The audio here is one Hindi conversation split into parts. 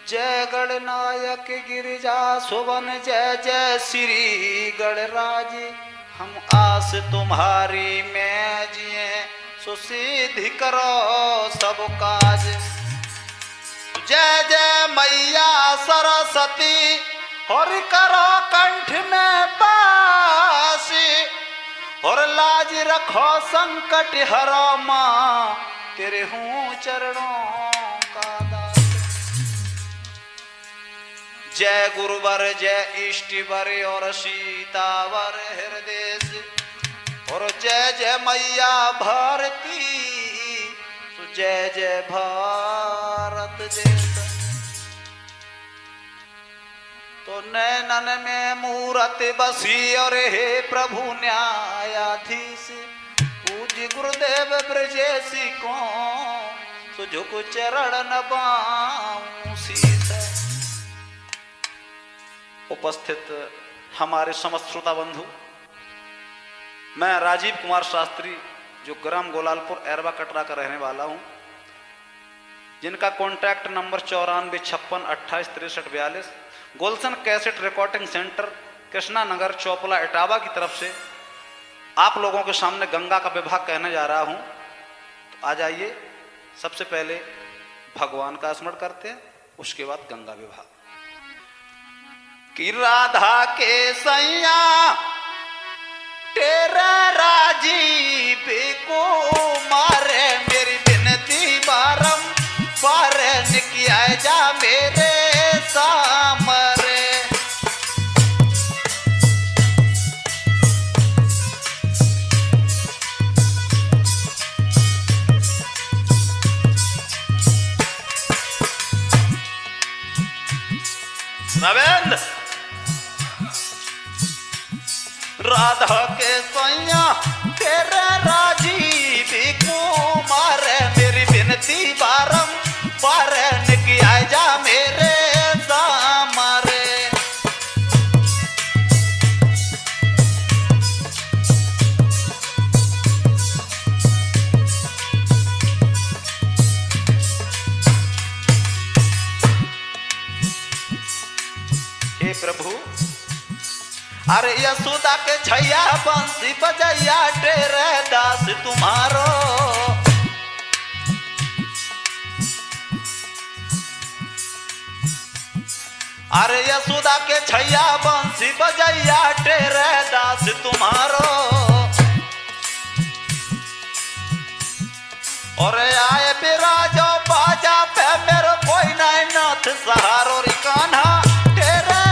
जय गणनायक गिरिजा सुवन जय जय श्री गणराज। हम आस तुम्हारी में जिए सुसिद्धि करो सब काज। जय जय मैया सरस्वती और करो कंठ में बासी और लाज रखो संकट हरो माँ तेरे हूँ चरणों का दास। जय गुरुवर जय इष्टवर और सीतावर हृदय और जय जय मैया भारती तो जय जय भारत देश। तो नैनन में मूरत बसी और हे प्रभु न्यायाधीश पूज्य गुरुदेव ब्रजेशी को सुझुक चरण नबाऊं शीश। उपस्थित हमारे समस्त श्रोता बंधु, मैं राजीव कुमार शास्त्री जो ग्राम गोलालपुर एरवा कटरा का रहने वाला हूं, जिनका कॉन्टैक्ट नंबर 9456286342 गुलशन cassette recording centre Krishna Nagar Choupla Etawah की तरफ से आप लोगों के सामने गंगा का विवाह कहने जा रहा हूं। तो आ जाइए, सबसे पहले भगवान का स्मरण करते हैं, उसके बाद गंगा विवाह। कि राधा के सैया तेरा राजीव को मारे मेरी विनती बारंबार किया जा मेरे सामरे। नवेंद्र राधा के सैया तेरे राजीव कुमार मेरी विनती बारंबार किया जा मेरे सामरे। हे प्रभु, अरे यशोदा के छैया बंसी बजैया तेरे दास तुम्हारो। अरे यशोदा के छैया बंसी बजैया तेरे दास तुम्हारो। और आए बिराजो बाजा पे मेरे कोई नहीं नाथ सहारो रे कान्हा तेरे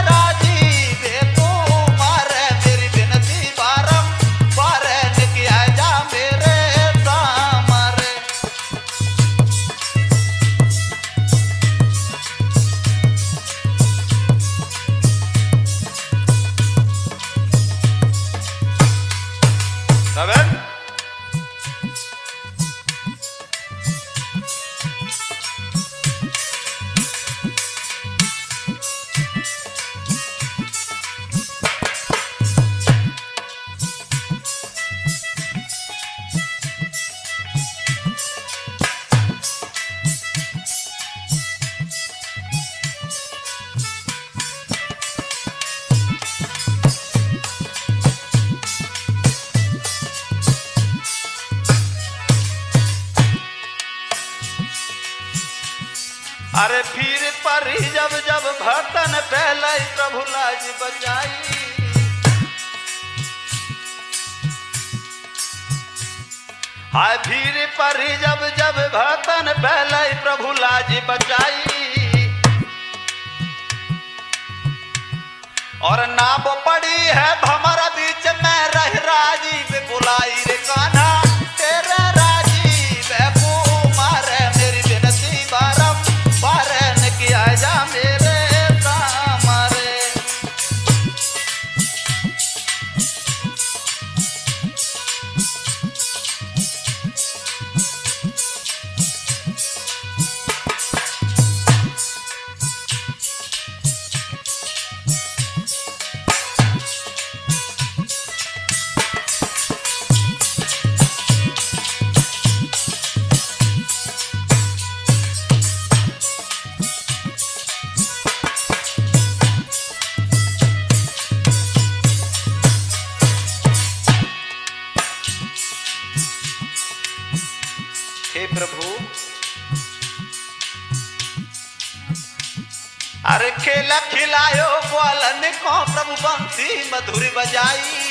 अरे फिर पर जब जब भक्तन पहले प्रभु लाज बचाई। हाय फिर पर जब जब भक्तन पहले प्रभु लाज बचाई। और नाव पड़ी है भमरा बीच में रह राजीव बुलाई रे कान्हा तेरे राजीव कुमार मेरी विनती बारंबार किया जा मेरे सामरे। अरे खेला खिलायो ग्वालन को प्रभु बंसी मधुर बजाई।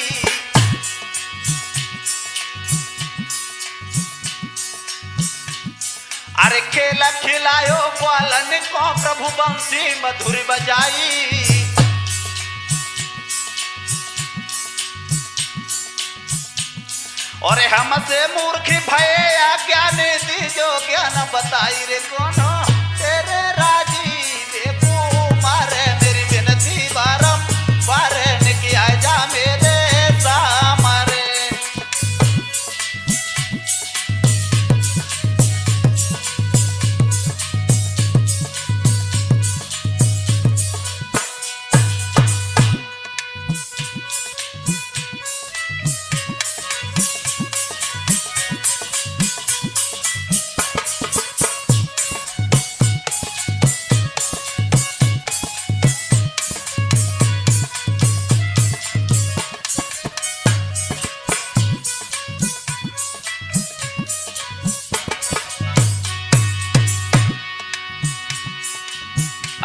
अरे खेला खिलायो ग्वालन को प्रभु बंसी मधुर बजाई। और हमसे मूर्ख भय ज्ञान दी जो ज्ञान बताई रे कोनो तेरे राजी देखो मारे मेरी विनती बारम बारे निकिया जा मेरे सामरे।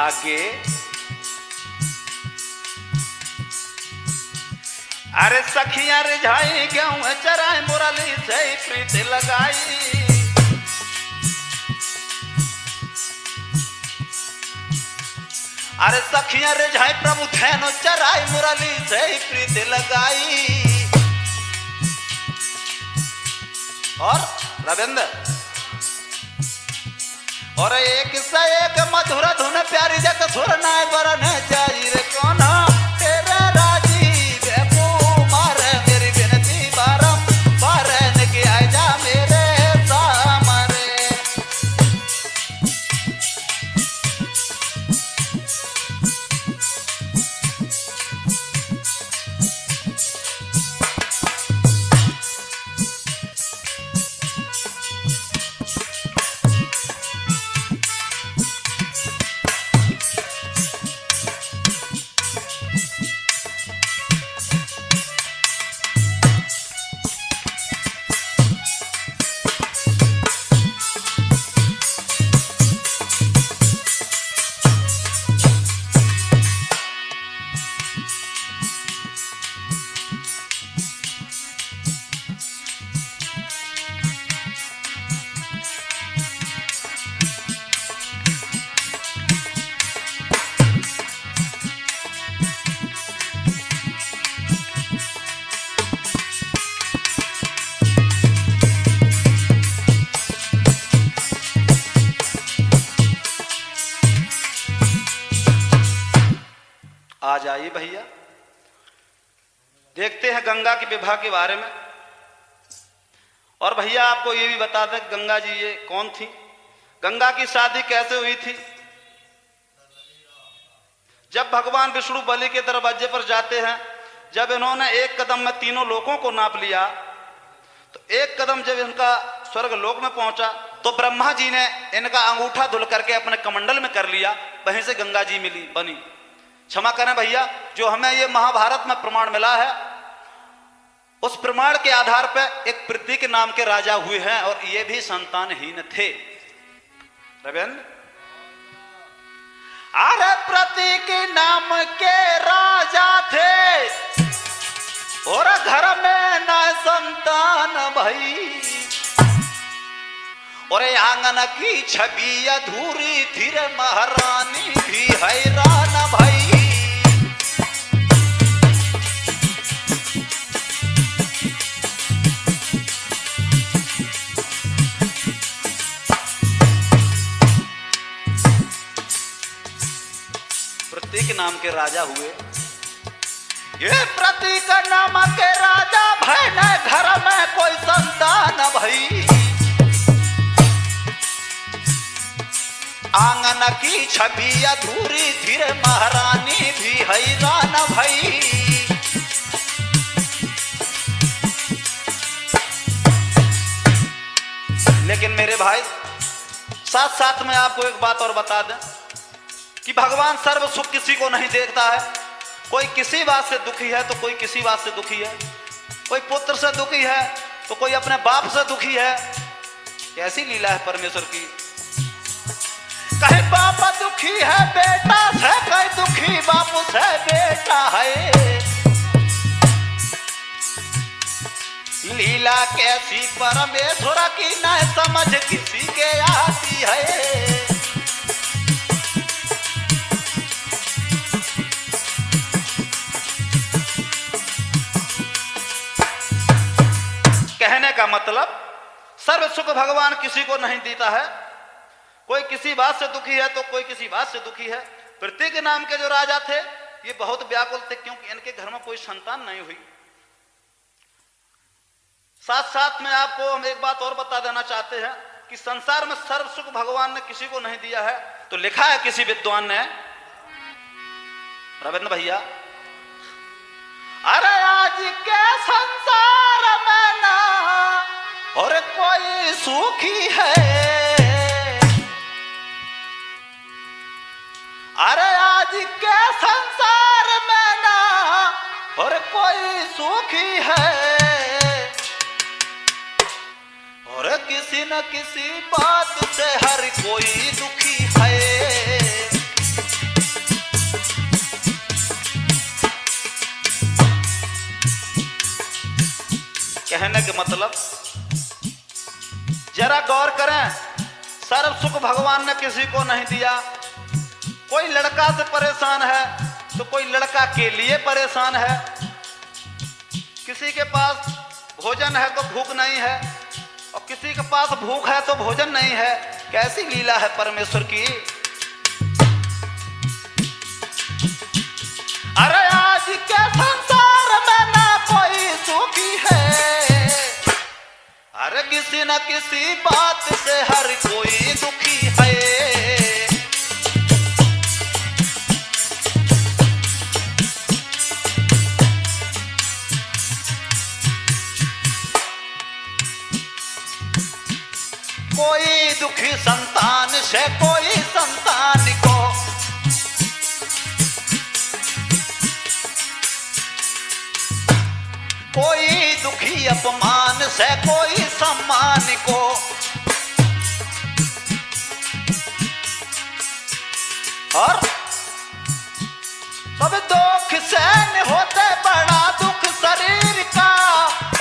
आगे अरे सखियां रिझाई गेहूं चराई मुरली से प्रीत लगाई। अरे सखियां रिझाई प्रभु धैनो चराई मुरली से प्रीत लगाई। और रविंद्र और एक से एक मधुर धुन प्यारी जग सुर नाय बरन जाई रे कोनो तेरे राजी देखो मारे मेरी विनती बारम बारन के आ जा मेरे सामरे। आ जाइए भैया, देखते हैं गंगा के विवाह के बारे में। और भैया आपको ये भी बता दें गंगा जी ये कौन थी, गंगा की शादी कैसे हुई थी। जब भगवान विष्णु बलि के दरवाजे पर जाते हैं, जब इन्होंने एक कदम में तीनों लोकों को नाप लिया, तो एक कदम जब इनका स्वर्ग लोक में पहुंचा तो ब्रह्मा जी ने इनका अंगूठा धुल करके अपने कमंडल में कर लिया, वहीं से गंगा जी मिली बनी। क्षमा करें भैया, जो हमें ये महाभारत में प्रमाण मिला है, उस प्रमाण के आधार पर एक प्रतीक नाम के राजा हुए हैं और ये भी संतानहीन थे। रविंद्र, अरे प्रतीक नाम के राजा थे और घर में न संतान भई, और आंगन की छवि अधूरी थी रे महारानी भी हैरान भई। प्रतीक नाम के राजा हुए, ये प्रतीक नाम के राजा भय न घर में कोई संतान भई, आंगन की छवि अधूरी थी रे महारानी भी हैरान भई। लेकिन मेरे भाई साथ साथ में आपको एक बात और बता दें कि भगवान सर्व सुख किसी को नहीं देखता है। कोई किसी बात से दुखी है तो कोई किसी बात से दुखी है, कोई पुत्र से दुखी है तो कोई अपने बाप से दुखी है। कैसी लीला है परमेश्वर की। कहीं बाप दुखी है बेटा से लीला कैसी परमेश्वर की न समझ किसी के आती है। कहने का मतलब सर्व सुख भगवान किसी को नहीं देता है। कोई किसी बात से दुखी है तो कोई किसी बात से दुखी है। प्रतीक नाम के जो राजा थे ये बहुत व्याकुल थे क्योंकि इनके घर में कोई संतान नहीं हुई। साथ साथ में आपको हम एक बात और बता देना चाहते हैं कि संसार में सर्व सुख भगवान ने किसी को नहीं दिया है। तो लिखा है किसी विद्वान ने, रविंद्र भैया, अरे आज के संसार में ना और कोई सुखी है, अरे आज के संसार में ना और कोई सुखी है, और किसी न किसी बात से हर कोई दुखी है। कहने के मतलब जरा गौर करें, सर्व सुख भगवान ने किसी को नहीं दिया। कोई लड़का से परेशान है तो कोई लड़का के लिए परेशान है। किसी के पास भोजन है तो भूख नहीं है और किसी के पास भूख है तो भोजन नहीं है। कैसी लीला है परमेश्वर की। अरे आज के संसार में ना कोई सुखी है, अरे किसी न किसी बात से हर कोई दुखी है। कोई दुखी संतान से कोई संतान को, कोई दुखी अपमान से कोई सम्मान को, और सब दुख सहन होते बड़ा दुख शरीर का,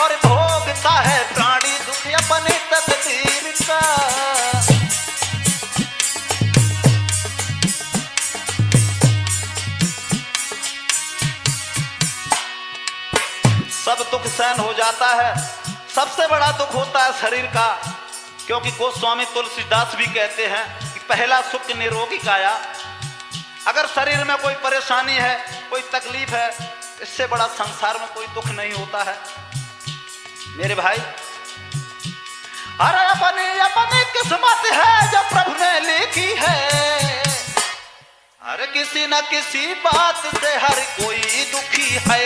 और भोगता है प्राणी दुख अपनी तकदीर का। सब दुख सहन हो जाता है। सबसे बड़ा दुख होता है शरीर का, क्योंकि गोस्वामी तुलसीदास भी कहते हैं कि पहला सुख निरोगी काया। अगर शरीर में कोई परेशानी है, कोई तकलीफ है, इससे बड़ा संसार में कोई दुख नहीं होता है मेरे भाई। अरे अपनी अपनी किस्मत है जो प्रभु ने लिखी है, अरे किसी न किसी बात से हर कोई दुखी है।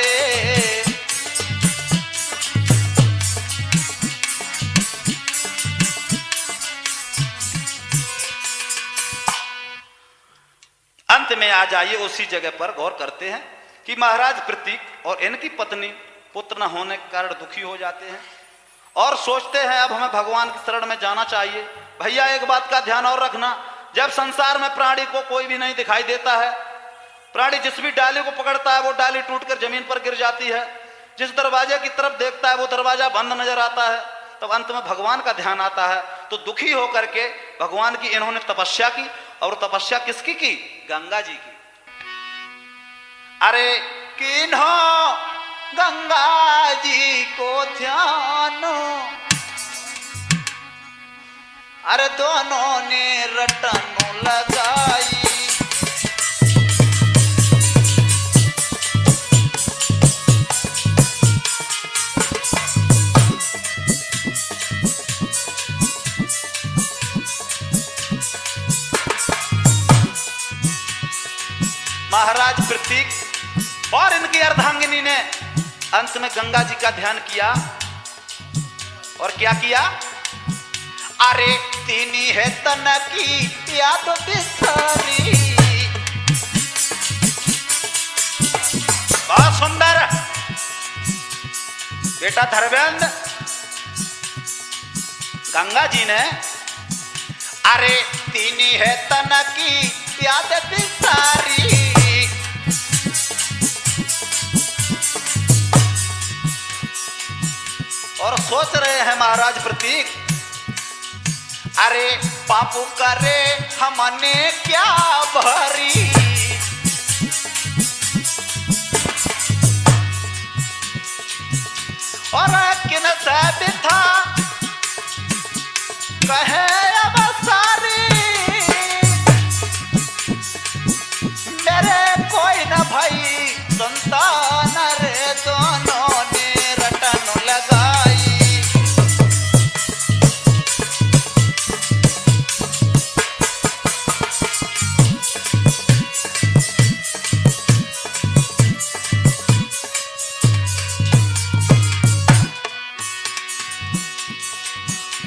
अंत में आ जाइए उसी जगह पर गौर करते हैं कि महाराज प्रतीक और इनकी पत्नी पुत्र न होने के कारण दुखी हो जाते हैं और सोचते हैं अब हमें भगवान की शरण में जाना चाहिए। भैया एक बात का ध्यान और रखना, जब संसार में प्राणी को कोई भी नहीं दिखाई देता है, प्राणी जिस भी डाली को पकड़ता है वो डाली टूटकर जमीन पर गिर जाती है, जिस दरवाजे की तरफ देखता है वो दरवाजा बंद नजर आता है, तब अंत में भगवान का ध्यान आता है। तो दुखी होकर के भगवान की इन्होंने तपस्या की, और तपस्या किसकी की? गंगा जी की। अरे किन्हों गंगा जी को ध्यान, अरे दोनों ने रटन लगाई। महाराज प्रतीक और इनकी अर्धांगिनी ने अंत में गंगा जी का ध्यान किया और क्या किया? अरे तीनी है तन की याद बिसरी। बहुत सुंदर बेटा धर्मेंद्र, गंगा जी ने अरे तीनी है तन की याद बिसरी, और सोच रहे हैं महाराज प्रतीक, अरे पापू करे हमने क्या भरी, और किन से बिथा कहे अब सारी, मेरे कोई न भाई संतान रे दोनों ने रटन लगाई।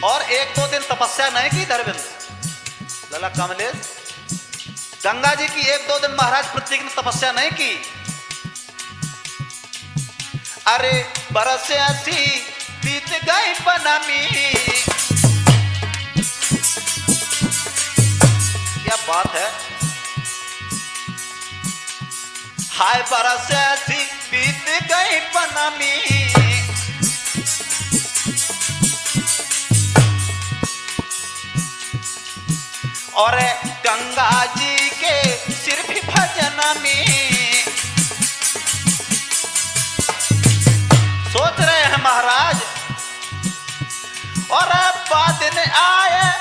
और एक दो दिन तपस्या नहीं की धर्मेंद्र लला कमलेश, गंगा जी की एक दो दिन महाराज प्रतीक ने तपस्या नहीं की। अरे बरस ऐसी बीत गई बनमी, क्या बात है, हाय बरस ऐसी बीत गई बनमी, और गंगा जी के सिर भी भजन में सोच रहे हैं महाराज, और बाद में आए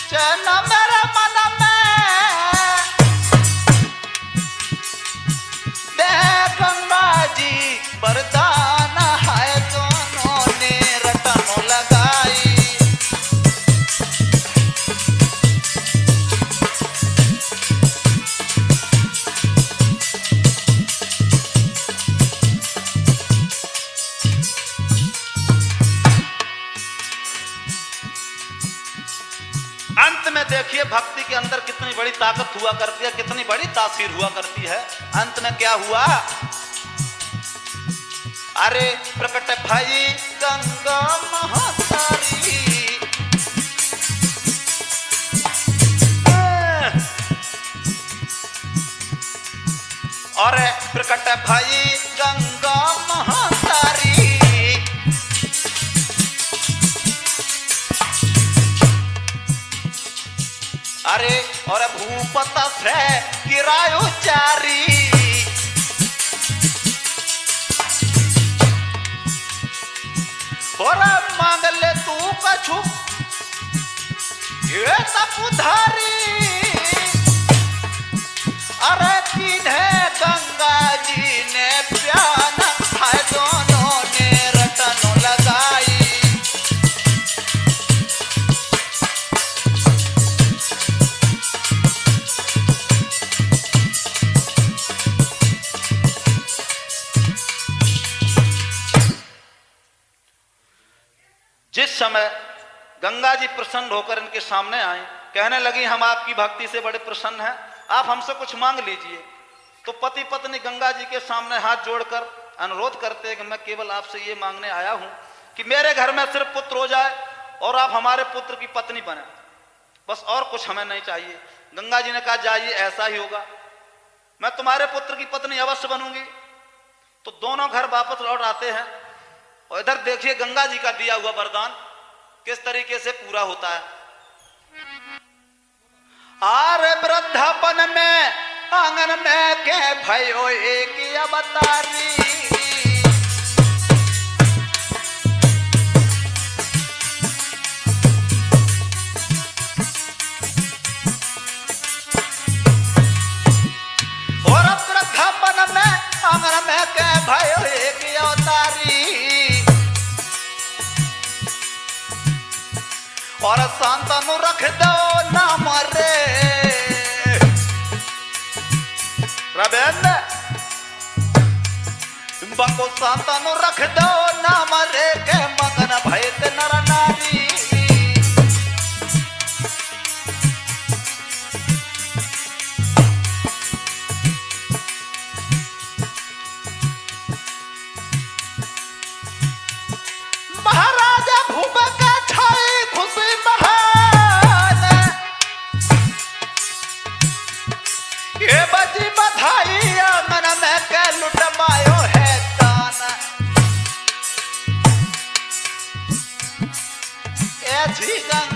चैन मेरे मन में, दे गंगा जी वरदान है दोनों ने रटन लगाई। अंत में देखिए भक्ति के अंदर कितनी बड़ी ताकत हुआ करती है, कितनी बड़ी तासीर हुआ करती है। अंत में क्या हुआ, अरे प्रकट भाई गंगा महातारी, और प्रकट भाई गंगा महातारी, अरे और भूपत से गिरायो चारी, और मांग ले तू कछु ये सब उधारी, अरे किन्हें गंगा जी ने प्यान है दोनों ने रटन लगाई। जिस समय गंगा जी प्रसन्न होकर इनके सामने आए, कहने लगी हम आपकी भक्ति से बड़े प्रसन्न हैं, आप हमसे कुछ मांग लीजिए। तो पति पत्नी गंगा जी के सामने हाथ जोड़कर अनुरोध करते हैं कि मैं केवल आपसे ये मांगने आया हूं कि मेरे घर में सिर्फ पुत्र हो जाए और आप हमारे पुत्र की पत्नी बने, बस और कुछ हमें नहीं चाहिए। गंगा जी ने कहा जाइए, ऐसा ही होगा, मैं तुम्हारे पुत्र की पत्नी अवश्य बनूंगी। तो दोनों घर वापस लौट आते हैं, और इधर देखिए गंगा जी का दिया हुआ वरदान किस तरीके से पूरा होता है। आरे वृद्धापन में आंगन में के भयो एक अवतारी, और वृद्धापन में आंगन में के भयो एक अवतारी, और शांतनु रख दो नाम रे रवेंद्र, बको शांतनु रख दो नाम रे के मगन भयत नर नारी। महाराजा भूप का छाई खुशी महान, ये बजी बधाई आंगन में के लुटमायो है दान,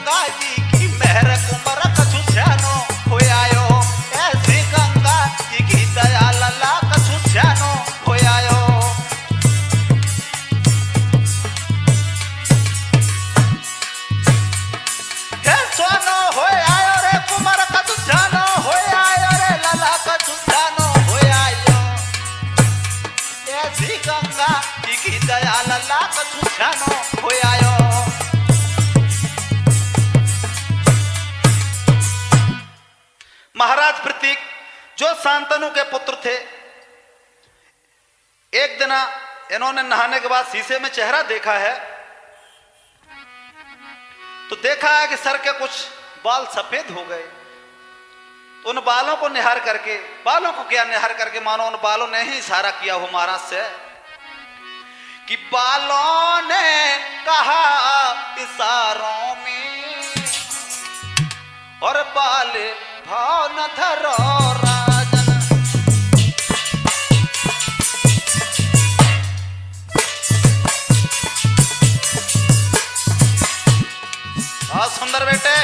गंगा जी की मेहर कुमर कछु स्यानो हो आयो, ऐसी गंगा जी की दया लला कछु स्यानो हो आयो। हे सोनो हो आयो रे कुमर कछु स्यानो हो आयो रे लला कछु स्यानो हो आयो, ऐसी गंगा जी की दया लला कछु स्यानो हो आयो। महाराज प्रतीक जो शांतनु के पुत्र थे, एक दिन इन्होंने नहाने के बाद शीशे में चेहरा देखा है, तो देखा है कि सर के कुछ बाल सफेद हो गए। तो उन बालों को निहार करके, बालों को क्या निहार करके, मानो उन बालों ने ही इशारा किया हो महाराज से कि बालों ने कहा इशारों में और बाल भाव न धरो राजन। बहुत सुंदर बेटे।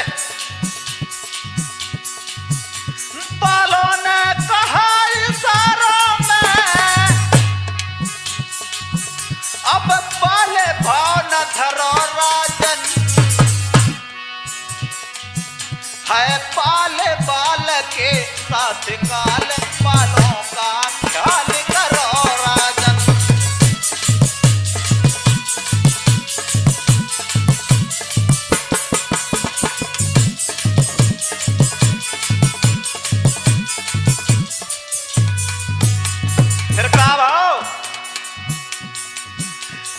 बालों ने कहा इशारों में अब बाले भाव न धरो राजन, है पाले बाल के साथ काल बालों का ख्याल करो राजन। फिर कहा भाव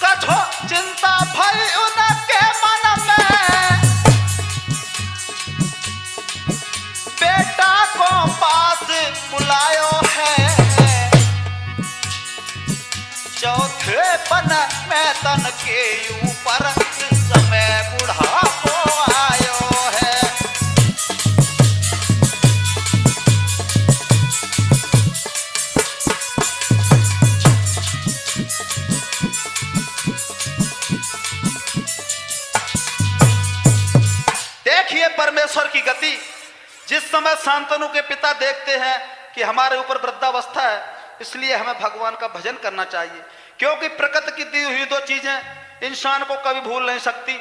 कछो चिंता भई उनके मन में, बेटा को पास बुलायो है, चौथे पन में तन के ऊपर समय बुढ़ापो आयो है। देखिए परमेश्वर की गति। जिस समय शांतनु के पिता देखते हैं कि हमारे ऊपर वृद्धावस्था है, इसलिए हमें भगवान का भजन करना चाहिए, क्योंकि प्रकृति की दी हुई दो चीजें इंसान को कभी भूल नहीं सकती,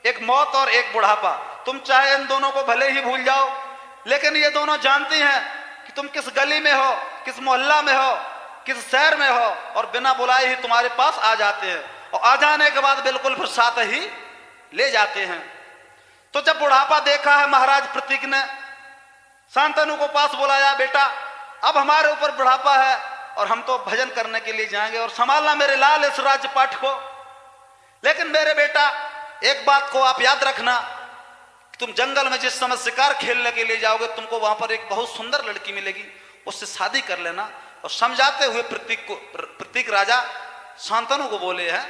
एक मौत और एक बुढ़ापा। तुम चाहे इन दोनों को भले ही भूल जाओ, लेकिन ये दोनों जानती हैं कि तुम किस गली में हो, किस मोहल्ला में हो, किस शहर में हो, और बिना बुलाए ही तुम्हारे पास आ जाते हैं, और आ जाने के बाद बिल्कुल फिर साथ ही ले जाते हैं। तो जब बुढ़ापा देखा है महाराज प्रतीक ने, शांतनु को पास बुलाया, बेटा अब हमारे ऊपर बुढ़ापा है और हम तो भजन करने के लिए जाएंगे और संभालना मेरे लाल इस राज्य पाठ को, लेकिन मेरे बेटा एक बात को आप याद रखना, तुम जंगल में जिस समय शिकार खेलने के लिए जाओगे, तुमको वहां पर एक बहुत सुंदर लड़की मिलेगी, उससे शादी कर लेना। और समझाते हुए प्रतीक राजा शांतनु को बोले हैं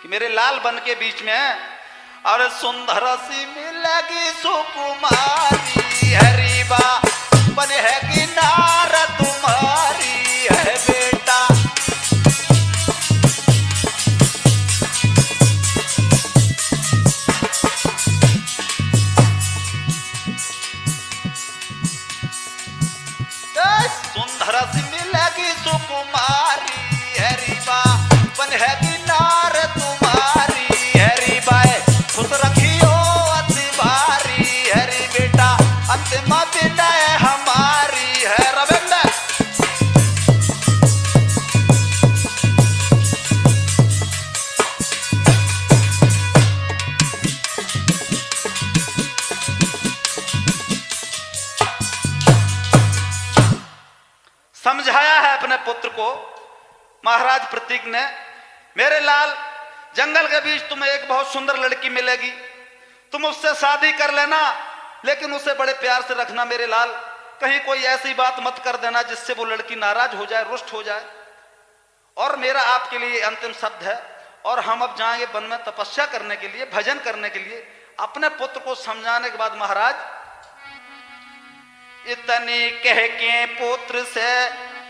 कि मेरे लाल बन के बीच में है, और सुंदर सी मिलेगी सुकुमारी, हरीबा बन है कि नार तुम्हारी है बेटा। सुंदर सी मिलेगी सुकुमारी, हरीबा बन है कि नार तुम्हारी, हरीबा खुश रखियो अति भारी, हरी बेटा अंतिम विदाई हमारी है रविंद्र। समझाया है अपने पुत्र को महाराज प्रतीक ने, मेरे लाल जंगल के बीच तुम्हें एक बहुत सुंदर लड़की मिलेगी, तुम उससे शादी कर लेना, लेकिन उसे बड़े प्यार से रखना मेरे लाल, कहीं कोई ऐसी बात मत कर देना जिससे वो लड़की नाराज हो जाए, रुष्ट हो जाए। और मेरा आपके लिए अंतिम शब्द है, और हम अब जाएंगे वन में तपस्या करने के लिए, भजन करने के लिए। अपने पुत्र को समझाने के बाद महाराज इतनी कह के पुत्र से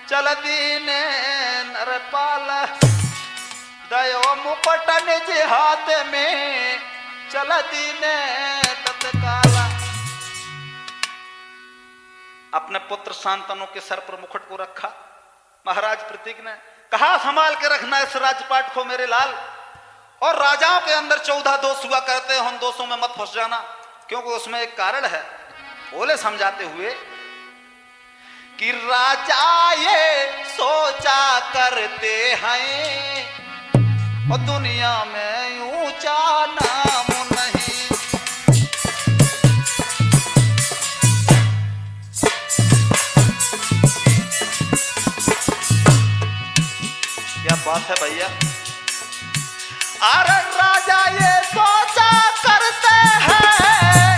चल दीने नरपाल, दयो मुकुट निज हाथ में चल दीने तत्काला। अपने पुत्र शांतनु के सर पर मुकुट को रखा। महाराज प्रतीक ने कहा संभाल के रखना इस राजपाट को मेरे लाल, और राजाओं के अंदर 14 दोष हुआ करते हैं, उन दोषों में मत फंस जाना, क्योंकि उसमें एक कारण है। बोले समझाते हुए कि राजा ये सोचा करते हैं और दुनिया में ऊंचा नाम नहीं। क्या बात है भैया। अरे राजा ये सोचा करते हैं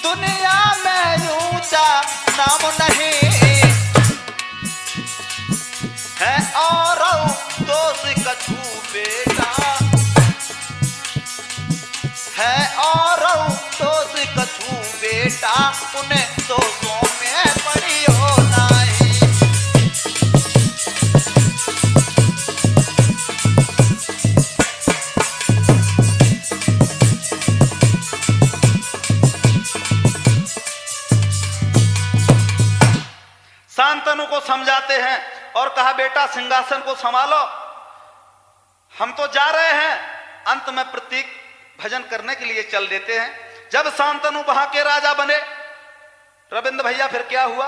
दुनिया में ऊंचा नाम नहीं है, और दोष कछु बेटा है, और दोष कछु बेटा उन्हें दोषों में पड़ी हो नहीं। शांतनु को समझाते हैं और कहा बेटा सिंहासन को संभालो, हम तो जा रहे हैं। अंत में प्रतीक भजन करने के लिए चल देते हैं। जब शांतनु वहां के राजा बने, रविंद्र भैया फिर क्या हुआ?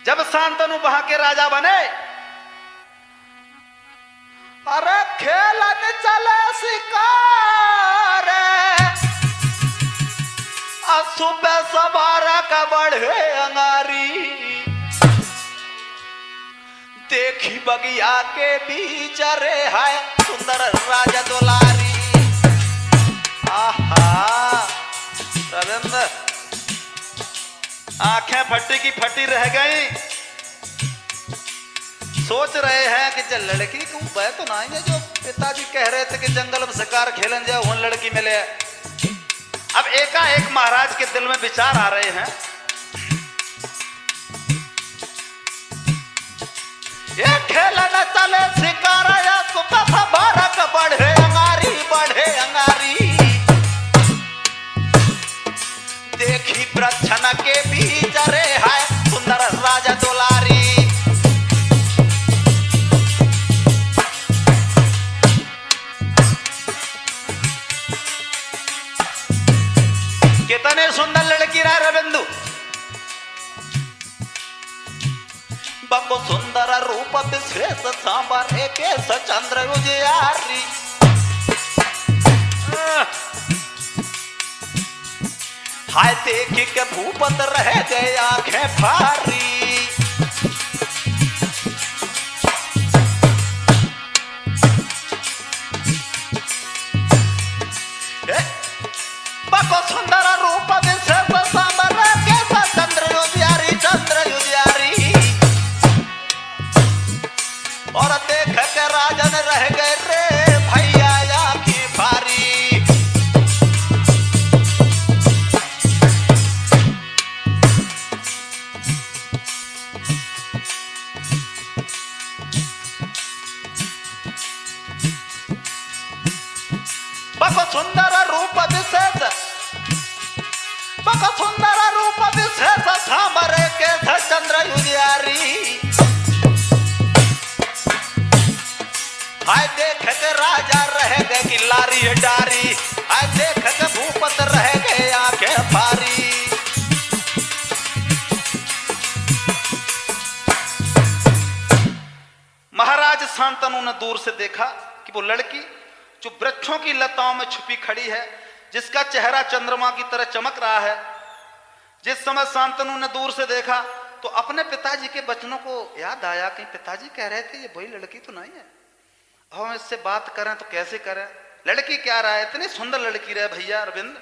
जब शांतनु वहां के राजा बने, अरे खेलन चले शिकार, सुबह सवारा का बढ़े अंगारी, देखी बगिया के बीच रे है सुंदर राजा दुलारी। आहा रविंद्र आंखें फटी की फटी रह गई। सोच रहे हैं कि चल लड़की क्यों वह तो नहीं है जो पिताजी कह रहे थे कि जंगल में शिकार खेलन जाए, उन लड़की मिले। अब एकाएक महाराज के दिल में विचार आ रहे हैं, ये खेलन चले शिकार या सुबह बारक बढ़े अंगारी, बढ़े अंगारी, देखी प्रच्छन के बीच रे है सुंदर राजा दुलारी। कितने सुंदर लड़की रहा रविंदु, बको सुंदर रूप विशेष सांबर केश चंद्र उजियारी। हाय देखी के भूपत रह गए आंखें फारी। बको सुंदर रूप विशेष सांबर केश चंद्र उजियारी, चंद्र उजियारी, और देख के राजन रह गए रे भैया आंखें फारी। बको सुंदर रूप विशेष, बको सुंदर रूप विशेष सांबर केश चंद्र उजियारी। हाय देख के राजा रह गए कि लारी डारी, हाय देख के भूपत रह गए आंखें फारी। महाराज शांतनु ने दूर से देखा कि वो लड़की जो वृक्षों की लताओं में छुपी खड़ी है, जिसका चेहरा चंद्रमा की तरह चमक रहा है। जिस समय शांतनु ने दूर से देखा तो अपने पिताजी के वचनों को याद आया कि पिताजी कह रहे थे ये वही लड़की तो नहीं है, हम इससे बात करें तो कैसे करें। लड़की क्या रहा है, इतनी सुंदर लड़की रहे भैया अरविंद,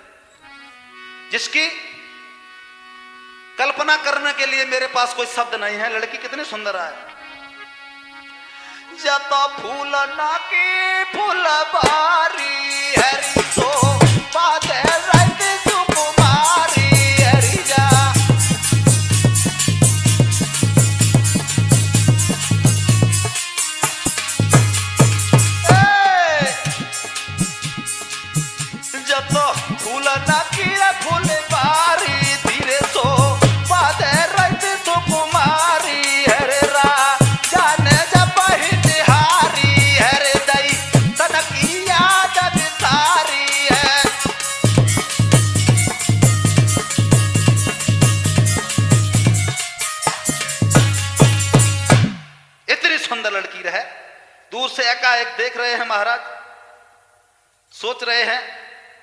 जिसकी कल्पना करने के लिए मेरे पास कोई शब्द नहीं है। लड़की कितनी सुंदर है। जत फूल ना की फुलबारी हरि सो बात रंग सुकुमारी हरि जा। जब तो फूल ना किया फूल बारी धीरे सो बादे रहते तो कुमारी हरे रा जाने जब ही तिहारी हरे दई तनकिया जब सारी है। इतनी सुंदर लड़की रहे, दूर से एकाएक देख रहे हैं महाराज, सोच रहे हैं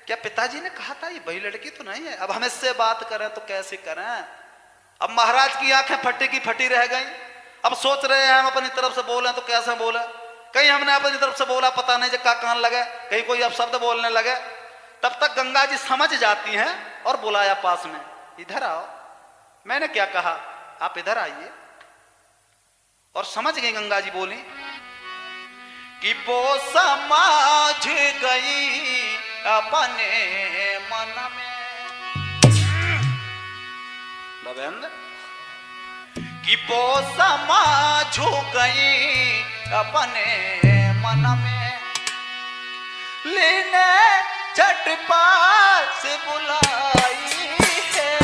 क्या पिताजी ने कहा था ये वही लड़की तो नहीं है, अब हम इससे बात करें तो कैसे करें। अब महाराज की आंखें फटी की फटी रह गई। अब सोच रहे हैं हम अपनी तरफ से बोलें तो कैसे बोले, कहीं हमने अपनी तरफ से बोला पता नहीं जब का कान लगे, कहीं कोई अब शब्द बोलने लगे। तब तक गंगा जी समझ जाती हैं और बुलाया पास में, इधर आओ, मैंने क्या कहा, आप इधर आइए। और समझ गई गंगा जी, बोली कि वो समझ गई अपने मन में रविंद्र, कि वो समझ गई अपने मन में, लेने झटपट से बुलाई है।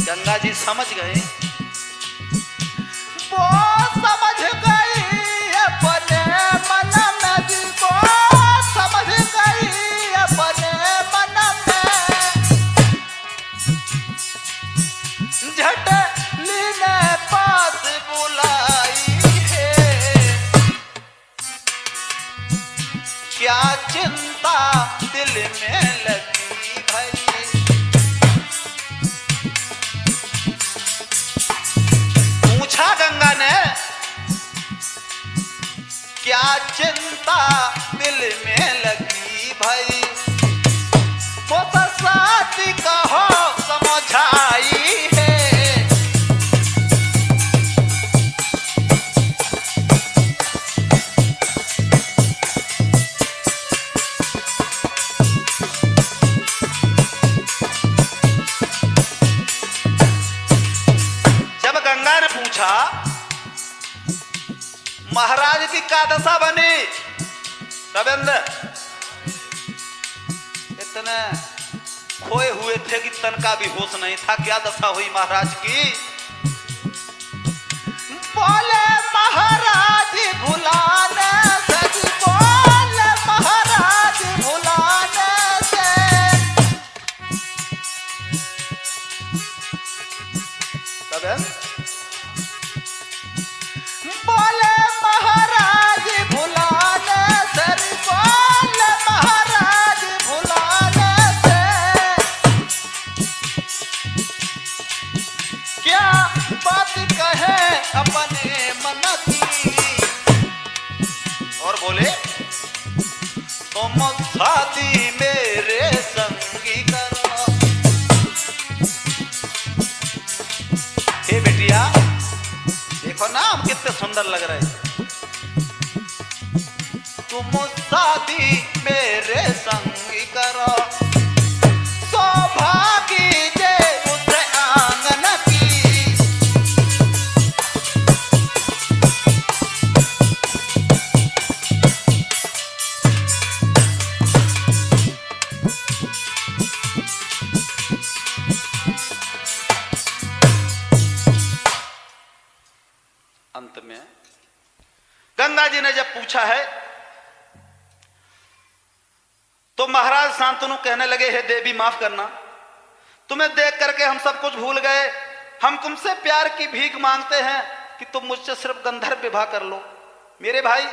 गंगा जी समझ गए, वो समझ गई अपने मन में, वो समझ गई अपने मन में, झट लीने पास बुलाई है। क्या चिंता दिल में लगी भाई, गंगा ने क्या चिंता दिल में लगी भाई, वो तो साथी कहो समझाई है। जब गंगा ने पूछा महाराज की क्या दशा बनी, रविंद्र इतने खोए हुए थे कि तन का भी होश नहीं था, क्या दशा हुई महाराज की। बोले महाराज भुलाने से, बोले महाराज भुलाने से, रविंद्र बोले महाराज भुलाने से, बोले महाराज भुलाने से, क्या बात कहे अपने मन की। और बोले तुम शादी मेरे संगी करो। हे बेटिया देखो ना हम कितने सुंदर लग रहे हैं, तुम शादी मेरे संग करो, सौभागी जे उस आंगन की। अंत में गंगा जी ने जब पूछा है तो महाराज शांतनु कहने लगे, हे देवी माफ करना, तुम्हें देख करके हम सब कुछ भूल गए, हम तुमसे प्यार की भीख मांगते हैं कि तुम मुझसे सिर्फ गंधर्व विवाह कर लो। मेरे भाई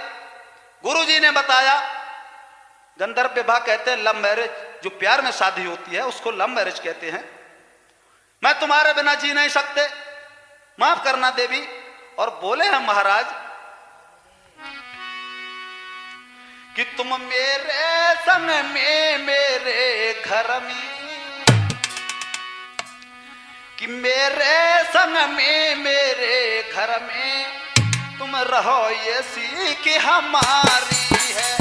गुरुजी ने बताया गंधर्व विवाह कहते हैं लव मैरिज, जो प्यार में शादी होती है उसको लव मैरिज कहते हैं। मैं तुम्हारे बिना जी नहीं सकते, माफ करना देवी। और बोले हैं महाराज कि तुम मेरे संग में मेरे घर में, कि मेरे संग में मेरे घर में तुम रहो ये सीख हमारी है।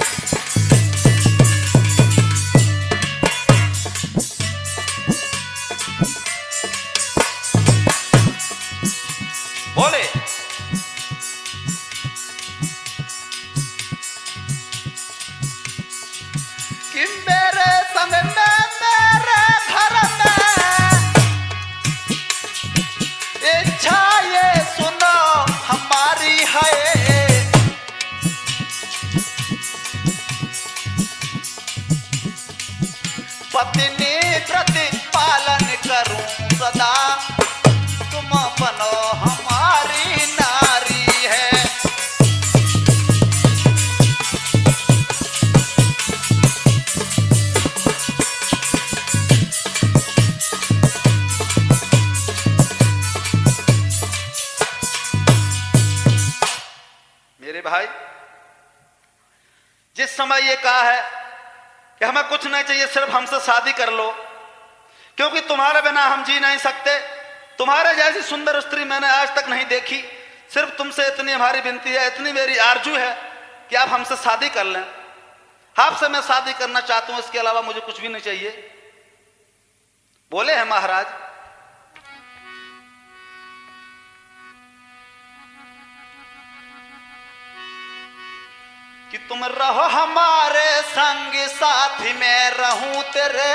पत्नी प्रतिपालन करूं सदा, तुम बनो हमारी नारी है। मेरे भाई, जिस समय ये कहा है कि हमें कुछ नहीं चाहिए, सिर्फ हमसे शादी कर लो, क्योंकि तुम्हारे बिना हम जी नहीं सकते, तुम्हारे जैसी सुंदर स्त्री मैंने आज तक नहीं देखी, सिर्फ तुमसे इतनी हमारी विनती है, इतनी मेरी आरजू है कि आप हमसे शादी कर लें। आपसे मैं शादी करना चाहता हूं, इसके अलावा मुझे कुछ भी नहीं चाहिए। बोले हैं महाराज, कि तुम रहो हमारे संग साथी, मैं रहूं तेरे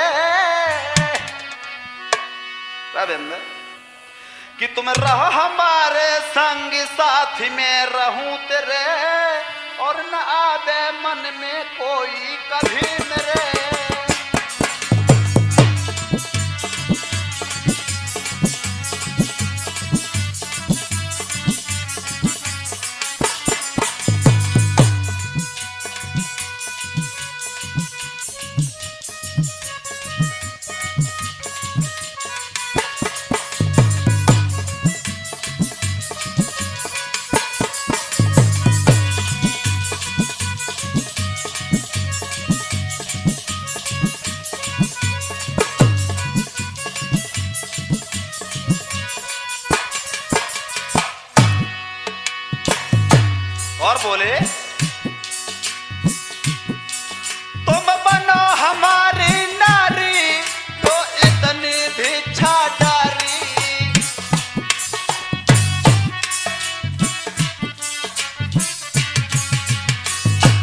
रविंद्र, कि तुम रहो हमारे संग साथी, मैं रहूं तेरे, और न आवे मन में कोई कभी मेरे। और बोले, तुम बनो हमारी नारी, तो इतनी भिक्षा डारी।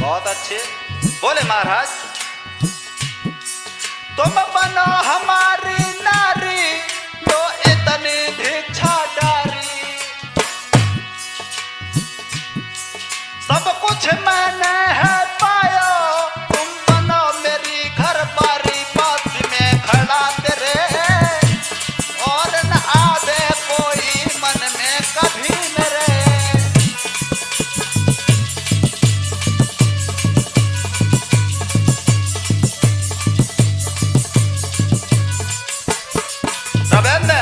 बहुत अच्छे बोले महाराज, तुम बनो हमारी नारी, तो इतनी भिक्षा डारी। सब कुछ मैंने है पाया, तुम बनो मेरी घर बारी, पास में खड़ा तेरे, और न आवे कोई मन में कभी मेरे। रविंद्र,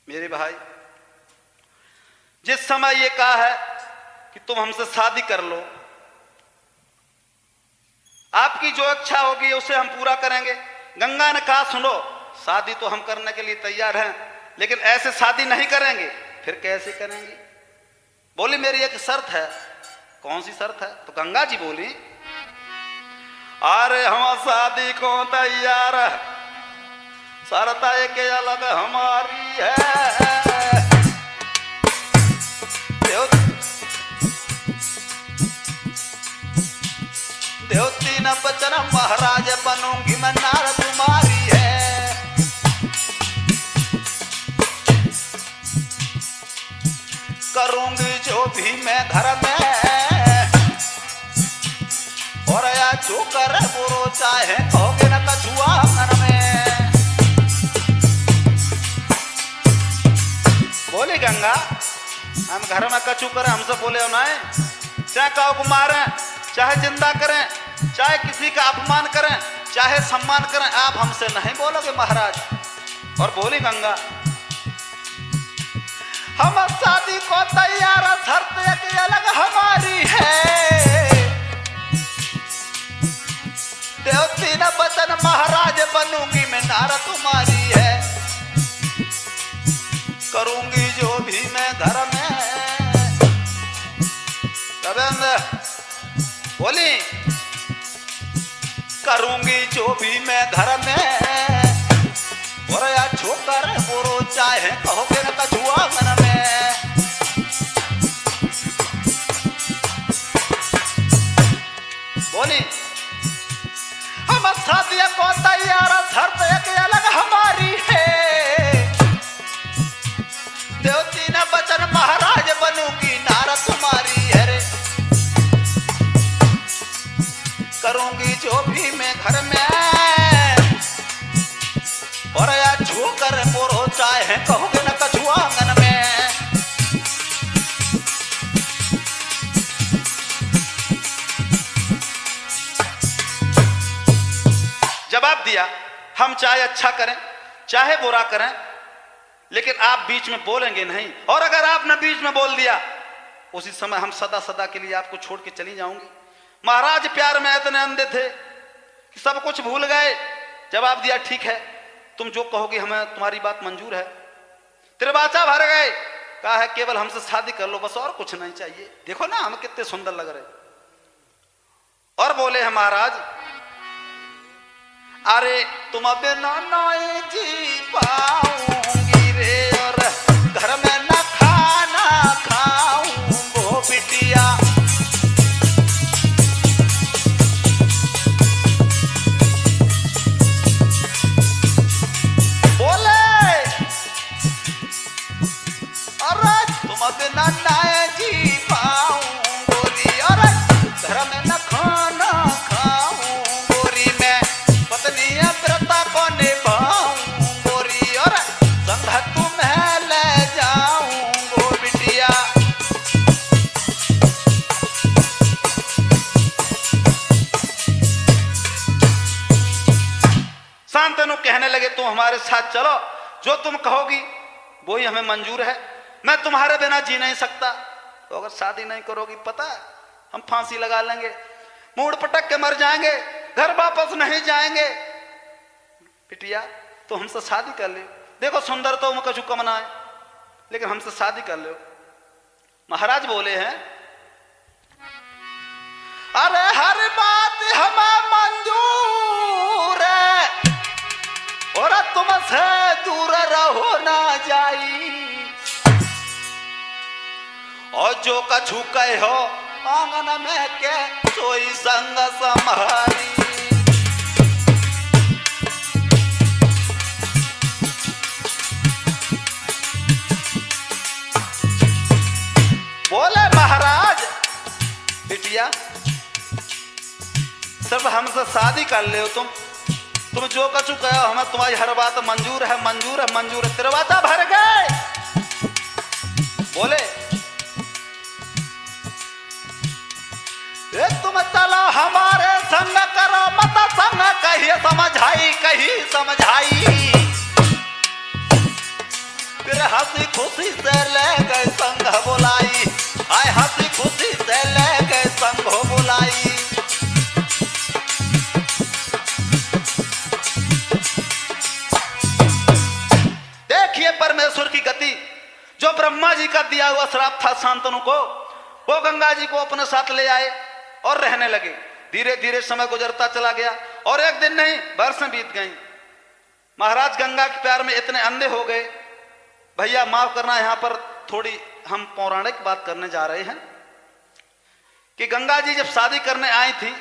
मेरे भाई, जिस समय ये कहा है कि तुम हमसे शादी कर लो, आपकी जो इच्छा होगी उसे हम पूरा करेंगे। गंगा ने कहा, सुनो, शादी तो हम करने के लिए तैयार हैं, लेकिन ऐसे शादी नहीं करेंगे। फिर कैसे करेंगे? बोली, मेरी एक शर्त है। कौन सी शर्त है? तो गंगा जी बोली, अरे हम शादी को तैयार है, शर्त एक अलग हमारी है। देवती न बचन महाराज बनूंगी मैं, नार तुम्हारी है। करूंगी जो भी मैं घर में, और या जो कर बुरो चाहे कहोगे न कछुआ मन में। बोली गंगा, हम घर में कछू करें, हमसे बोले हो ना, चाहे काऊ को मारें, चाहे जिंदा करें, चाहे किसी का अपमान करें, चाहे सम्मान करें, आप हमसे नहीं बोलोगे महाराज। और बोली गंगा, हम शादी को तैयार, शर्त एक अलग हमारी है। देवती न बचन महाराज बनूंगी मैं, नार तुम्हारी है। करूंगी जो भी मैं घर में। रविंद्र बोली, करूंगी जो भी मैं घर में, और या छोकर बुरो चाहे कहोगे न कछुआ मन में। हैं कहोगे न कछु आंगन में। जवाब दिया, हम चाहे अच्छा करें चाहे बुरा करें, लेकिन आप बीच में बोलेंगे नहीं, और अगर आपने बीच में बोल दिया उसी समय हम सदा सदा के लिए आपको छोड़ के चली जाऊंगी। महाराज प्यार में इतने अंधे थे कि सब कुछ भूल गए। जवाब दिया, ठीक है, तुम जो कहोगे हमें तुम्हारी बात मंजूर है। त्रिवाचा भर गए, कहा है केवल हमसे शादी कर लो बस, और कुछ नहीं चाहिए। देखो ना हम कितने सुंदर लग रहे। और बोले हैं महाराज, अरे तुम बिना नहीं जी पाऊंगी रे, और घर में न खाना खाऊं वो बिटिया। बोले अरे तुम बिना नहीं जी पाऊं गोरी, और घर में न खाना खाऊं गोरी, मैं पत्नी व्रता को निभाऊं गोरी, और संग तुम्हें ले जाऊं गो बिटिया। शांतनु कहने लगे, तुम हमारे साथ चलो, जो तुम कहोगी वो ही हमें मंजूर है। मैं तुम्हारे बिना जी नहीं सकता, तो अगर शादी नहीं करोगी पता है हम फांसी लगा लेंगे, मूड पटक के मर जाएंगे, घर वापस नहीं जाएंगे। बिटिया तो हमसे शादी कर ले, देखो सुंदर तो कछु कम ना है, लेकिन हमसे शादी कर लो। महाराज बोले हैं, अरे हर बात हमें मंजूर है, और तुमसे दूर रहो ना जाई, और जो कछु कहो आंगन में के सोई संग संभारी। बोले महाराज, बिटिया सब हमसे शादी कर ले, तुम जो कछु कहो हमें तुम्हारी हर बात मंजूर है, मंजूर है, मंजूर है। त्रिवाचा भर गए। बोले तुम चलो हमारे संग, करो मत संग कहीं समझाई, कहीं समझाई। फिर हंसी खुशी से ले गए संग बुलाई, आए हंसी खुशी से ले गए संग बुलाई। देखिए परमेश्वर की गति, जो ब्रह्मा जी का दिया हुआ श्राप था शांतनु को, वो गंगा जी को अपने साथ ले आए और रहने लगे। धीरे धीरे समय गुजरता चला गया, और एक दिन नहीं वर्षें बीत गईं। महाराज गंगा के प्यार में इतने अंधे हो गए। भैया माफ करना, यहां पर थोड़ी हम पौराणिक बात करने जा रहे हैं कि गंगा जी जब शादी करने आई थी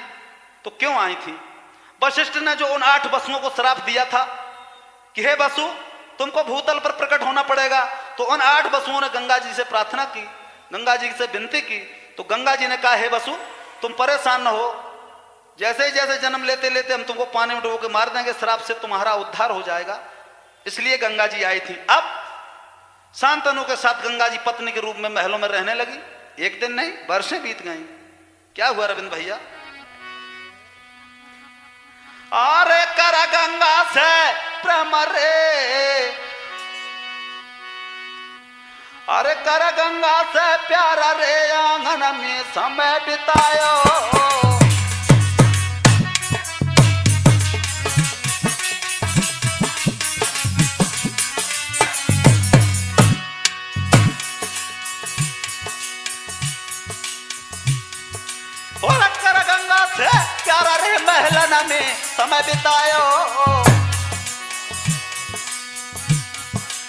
तो क्यों आई थी। वशिष्ठ ने जो उन 8 वसुओं को श्राप दिया था कि हे वसु तुमको भूतल पर प्रकट होना पड़ेगा, तो उन 8 वसुओं ने गंगा जी से प्रार्थना की, गंगा जी से विनती की। तो गंगा जी ने कहा, हे वसु तुम परेशान न हो, जैसे जैसे जन्म लेते लेते हम तुमको पानी में डुबो के मार देंगे, श्राप से तुम्हारा उद्धार हो जाएगा। इसलिए गंगा जी आई थी। अब शांतनु के साथ गंगा जी पत्नी के रूप में महलों में रहने लगी। एक दिन नहीं वर्षें बीत गई। क्या हुआ रविंद्र भैया, अरे कर गंगा से प्रेम रे, अरे कर गंगा से प्यारा रे, आंगन में समय बितायो। और कर गंगा से प्यारा रे, महलन में समय बितायो।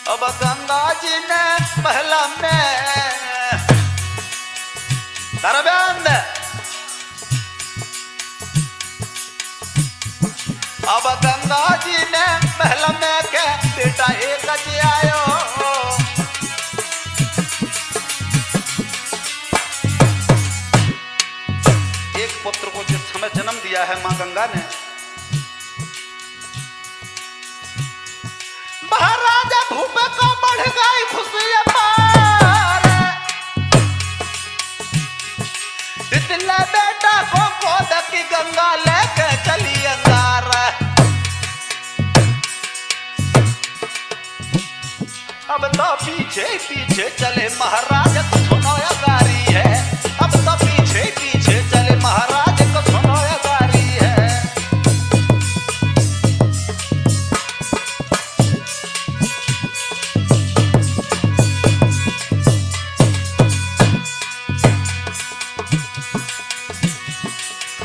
अब गंगा जी ने महला में तरबंद, अब गंगा जी ने महला में के बेटा एक जी आयो। एक पुत्र को जिस समय जन्म दिया है मां गंगा ने, महाराजा भूप को अब तो पीछे पीछे चले महाराज को सुनो या गारी है। अब तो पीछे पीछे चले महाराज को सुनो या गारी है।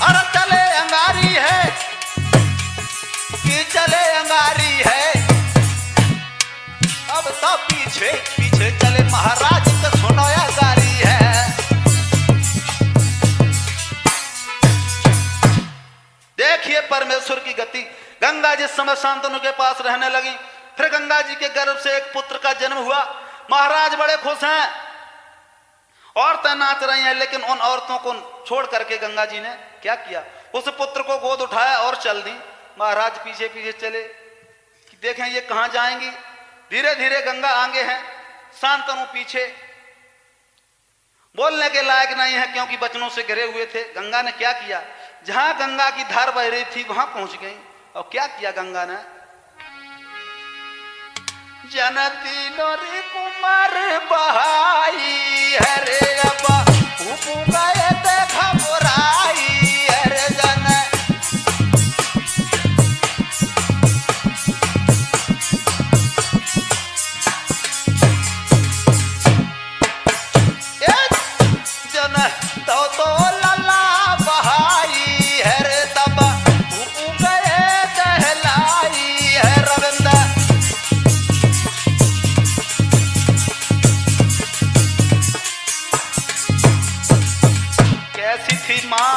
अरे चले अंगारी है कि चले अंगारी है। अब तो पीछे पीछे चले महाराज का सुनो या गारी है। देखिए परमेश्वर की गति। गंगा जिस समय शांतनु के पास रहने लगी, फिर गंगा जी के गर्भ से एक पुत्र का जन्म हुआ। महाराज बड़े खुश हैं, औरतें नाच रही हैं, लेकिन उन औरतों को छोड़ करके गंगा जी ने क्या किया, उस पुत्र को गोद उठाया और चल दी। महाराज पीछे पीछे चले कि देखें ये कहां जाएंगी। धीरे धीरे गंगा आगे है, शांतनु पीछे। बोलने के लायक नहीं है क्योंकि बचनों से घिरे हुए थे। गंगा ने क्या किया, जहां गंगा की धार बह रही थी वहां पहुंच गई। और क्या किया गंगा ने, जनती नोरी कुमार बहाई हरे अबा भूपू गए देखा बुराई हरे जन। तो लला बहाई है रे तब भूपू गए दहलाई है रविंद्र। कैसी थी माँ,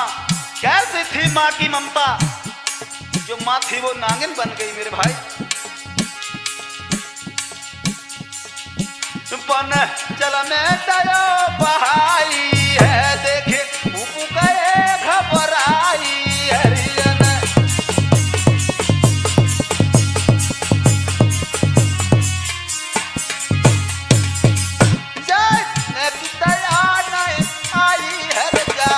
कैसी थी माँ की ममता। जो माँ थी वो नागिन बन गई मेरे भाई। बन चल में दया बहाई है, देखे भूपू गए घबराई हरियन। दया नहीं आई है जा,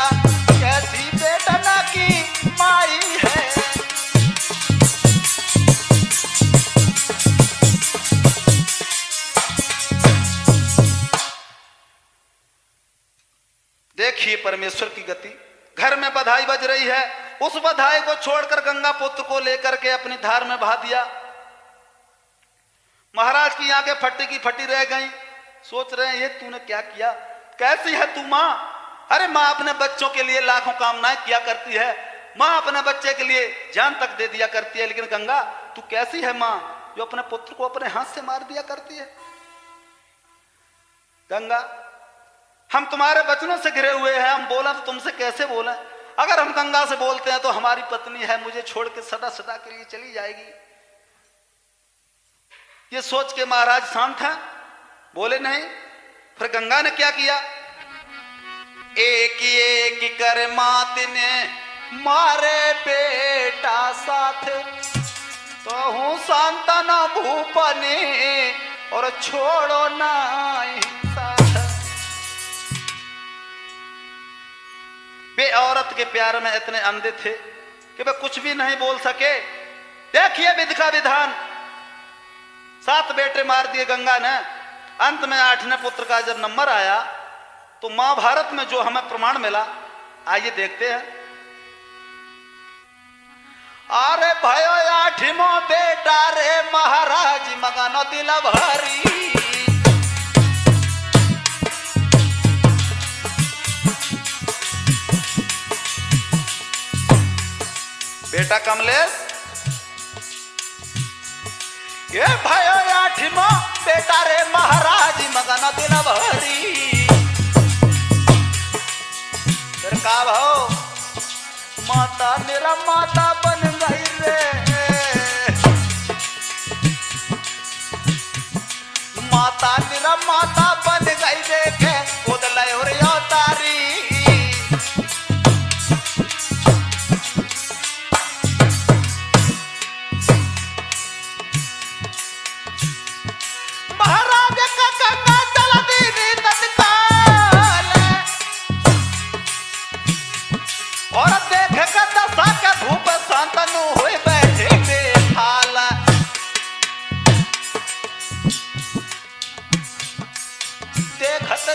कैसी बेटना की माई है। देखिए परमेश्वर की गति। घर में बधाई बज रही है, उस बधाई को छोड़कर गंगा पुत्र को लेकर के अपनी धार में बहा दिया। महाराज की आंखें फटी की फटी रह गईं। सोच रहे हैं ये तूने क्या किया, कैसी है तू माँ। अरे माँ अपने बच्चों के लिए लाखों कामनाएं किया करती है, माँ अपने बच्चे के लिए जान तक दे दिया करती है, लेकिन गंगा तू कैसी है माँ जो अपने पुत्र को अपने हाथ से मार दिया करती है। गंगा हम तुम्हारे वचनों से घिरे हुए हैं, हम बोला तो तुमसे कैसे बोले। अगर हम गंगा से बोलते हैं तो हमारी पत्नी है, मुझे छोड़ के सदा सदा के लिए चली जाएगी। ये सोच के महाराज शांत हैं, बोले नहीं। फिर गंगा ने क्या किया, एक कर मात ने मारे बेटा साथ, तो हूं शांतना भूपने और छोड़ो ना साथ। वे औरत के प्यार में इतने अंधे थे कि वे कुछ भी नहीं बोल सके। देखिए विधि का विधान। 7 बेटे मार दिए गंगा ने, अंत में 8वें पुत्र का जब नंबर आया तो महाभारत में जो हमें प्रमाण मिला, आइए देखते हैं। अरे भयो 8वां बेटा रे महाराज मगन दिल भरी। बेटा कमलेश, ये भयो 8वां बेटा रे महाराज मगन दिल भरी। फिर का भाव, माता मेरा माता बन गई रे, माता मेरा माता बन गई रे के उदलय और अवतारी। महाराज का गंगा चला दीनी तत्काल, और देख के दशा के भूप शांतनु हुए बैठे बेहाल।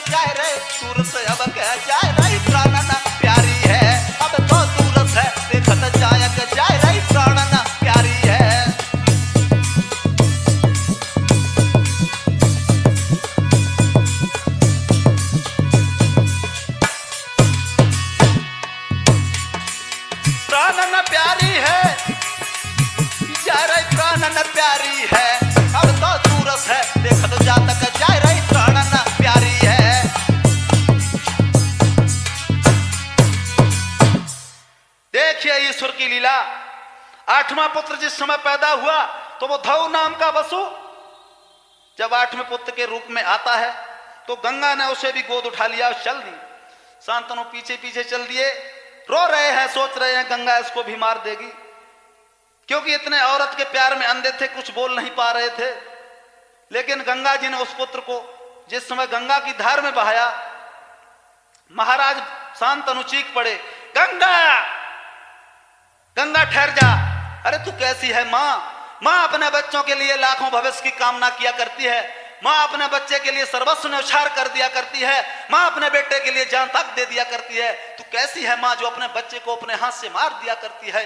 जाए रे दूर से अब कह जाए रे प्राणन प्यारी है अब तो दूर से देखत जाए के जाए रे प्राणन प्यारी है। प्राणन प्यारी है जाए रे प्राणन प्यारी है अब तो दूर से देखत जात के जाए रे प्राणन प्यारी है। देखिए ईश्वर की लीला। आठवां पुत्र जिस समय पैदा हुआ तो वो धौ नाम का वसु जब आठवें पुत्र के रूप में आता है तो गंगा ने उसे भी गोद उठा लिया और चल दी। शांतनु पीछे पीछे चल दिए, रो रहे हैं, सोच रहे हैं गंगा इसको भी मार देगी, क्योंकि इतने औरत के प्यार में अंधे थे, कुछ बोल नहीं पा रहे थे। लेकिन गंगा जी ने उस पुत्र को जिस समय गंगा की धार में बहाया, महाराज शांतनु चीख पड़े, गंगा गंगा ठहर जा। अरे तू कैसी है माँ? माँ अपने बच्चों के लिए लाखों भविष्य की कामना किया करती है, माँ अपने बच्चे के लिए सर्वस्व न्यौछावर कर दिया करती है, माँ अपने बेटे के लिए जान तक दे दिया करती है। तू कैसी है माँ जो अपने बच्चे को अपने हाथ से मार दिया करती है?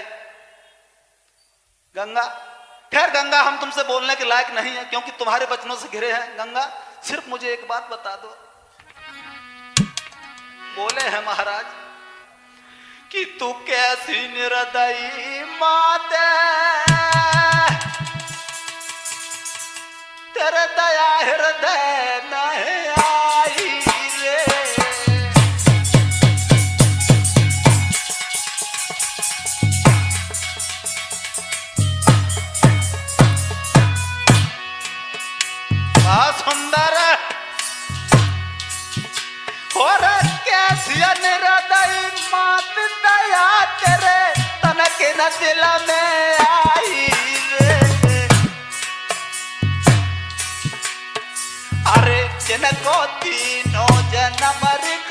गंगा खैर गंगा हम तुमसे बोलने के लायक नहीं है क्योंकि तुम्हारे वचनों से घिरे हैं। गंगा सिर्फ मुझे एक बात बता दो। बोले हैं महाराज कि तू कैसी निर्दयी माते, तेरे दया हृदय नहीं आई रे। सुंदर और कैसी निर्दयी मात दया तेरे तन के न दिल में आई रे। अरे जिनको तीनों जन्म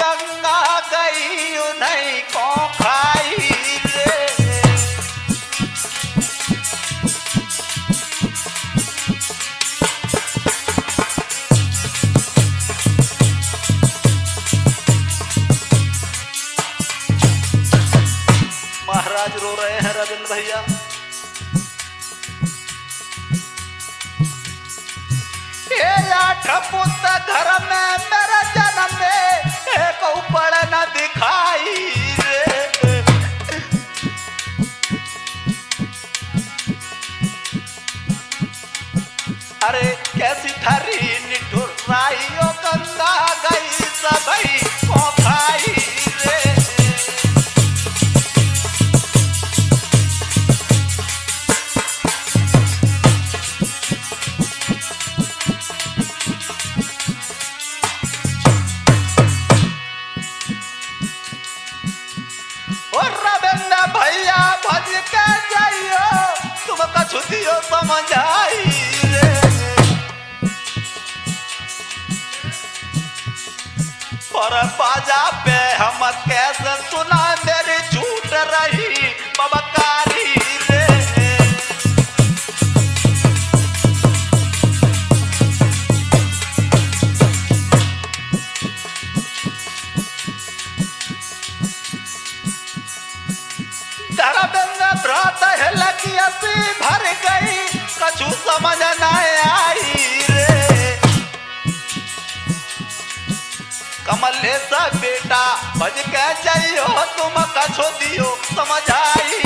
गंगा गई उन्हीं को खाई रे। महाराज रो रहे हैं रविंद्र भैया। ये आठ पुत्र घर में मेरा जन्म में एक ऊपर न दिखाई रे। अरे कैसी थारी निठुराई ओ गंगा गई सबई को खाई रे। भैया भज के जाइयो तुम कछुतियो समझ आई रे। और बाजा पे हम कैसे सुना मेरी झूठ रही बबकारी रे। भर गई कछु समझ न आई रे। कमले सा बेटा भज के जाइयो तुम कछु दियो समझ आई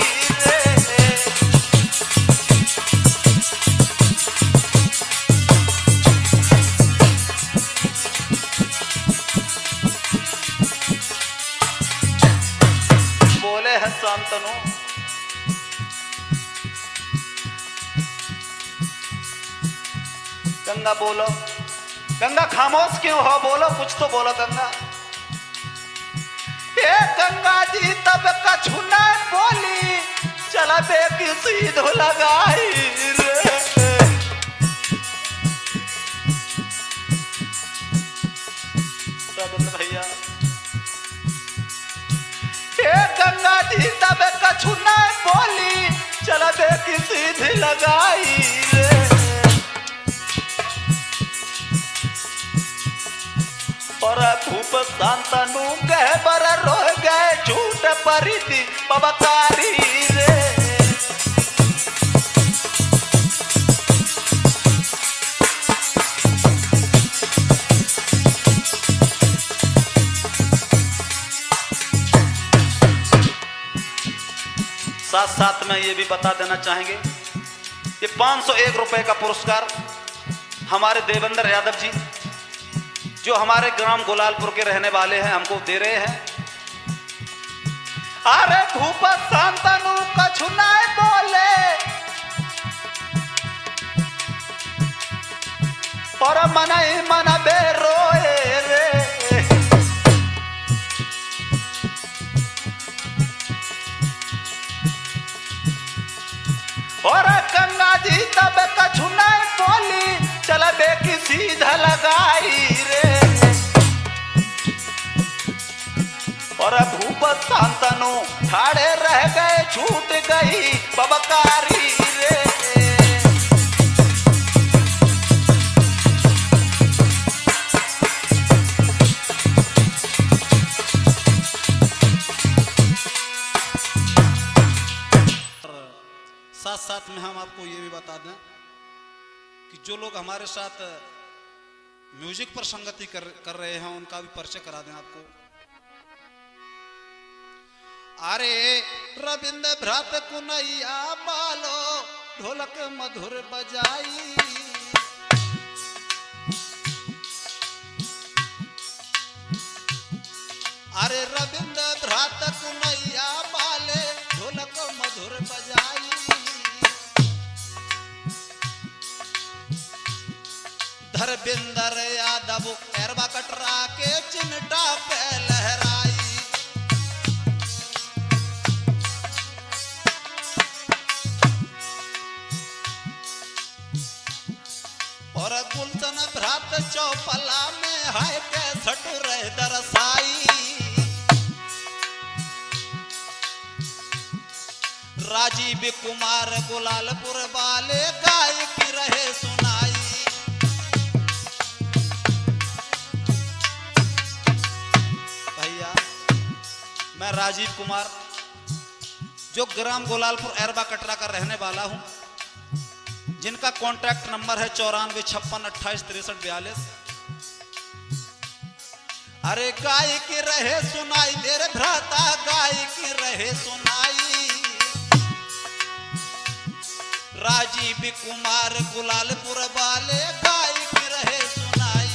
रे। बोले हैं शांतनु गंगा बोलो। गंगा खामोश क्यों हो? बोलो, कुछ तो बोलो गंगा। ए गंगा जी तब कछु न बोली चला बेकी सीध लगाई रे। भैया ए गंगा जी तब कछु न बोली चला बेकी सीध लगाई रे। और धूप शांतनु गए बर रो गए झूठ परिधि बबकारी रे। साथ साथ में ये भी बता देना चाहेंगे, ये 501 रुपए का पुरस्कार हमारे देवेंद्र यादव जी जो हमारे ग्राम गोलालपुर के रहने वाले हैं हमको दे रहे हैं। अरे धूप शांतनु कछु नाय बोले और मन ही मन बे रोए रे। और गंगा जी तब कछु नाय बोली चल बे की सीधा लगाई रे। और भूप शांतनु ठाड़े रह गए छूट गई बबकारी रे। साथ साथ में हम आपको ये भी बता दें कि जो लोग हमारे साथ म्यूजिक पर संगति कर रहे हैं उनका भी परिचय करा दें आपको। अरे रविंद्र भ्रात कुनैया बालो ढोलक मधुर बजाई। अरे रविंद्र भ्रात कुनैया बाले ढोलक मधुर बजाई। धर्मेंद्र यादव एरबा कटरा के चिमटा पे लहराई। और गुलशन भ्रात चौपला में है के सट रहे दरसाई। राजीव कुमार गुलालपुर वाले गाय की रहे सुनाई। भैया मैं राजीव कुमार जो ग्राम गोलालपुर एरबा कटरा का रहने वाला हूं, जिनका कॉन्टैक्ट नंबर है 9456286342। अरे गाय की रहे सुनाई मेरे भ्राता गाय की रहे सुनाई। राजीव कुमार गुलालपुर वाले गाय की रहे सुनाई।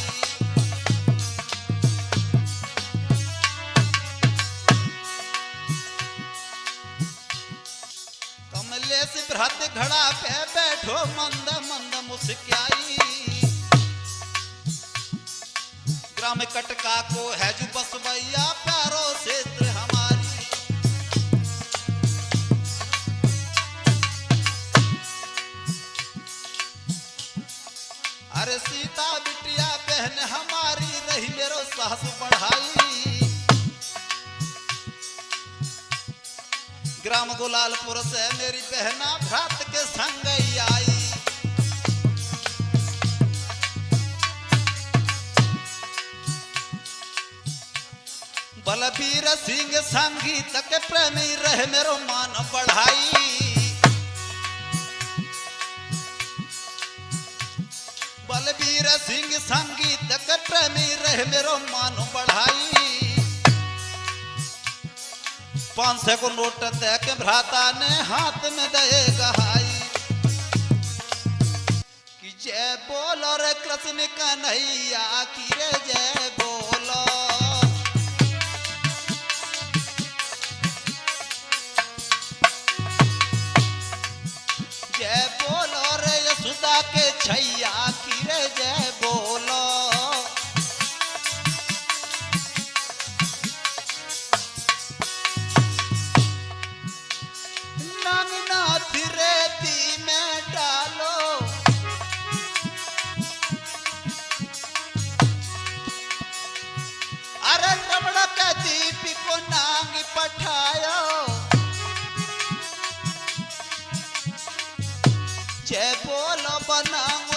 कमलेश भ्रात घड़ा पे बैठो मंद मंद मुस्काई। ग्राम कटका को है जो बस भैया प्यारो क्षेत्र हमारी। अरे सीता बिटिया बहन हमारी रही मेरो साहस बढ़ाई। ग्राम गोलालपुर से मेरी बहना भ्रात के संग आई। बलबीर सिंह संगीत के प्रेमी रहे मेरो मान बढ़ाई। बलबीर सिंह संगीत के प्रेमी रहे मेरो मान बढ़ाई। 500 को नोट दे के भ्राता ने हाथ में दे गहाई कि जय बोलो रे कृष्ण कन्हैया की रे जय बोलो। जय बोलो रे यशोदा के छैया की रे जय बोलो। नाथ रेती में डालो अरे रमण का दीप को नांग पठायो। जय बोलो बनांग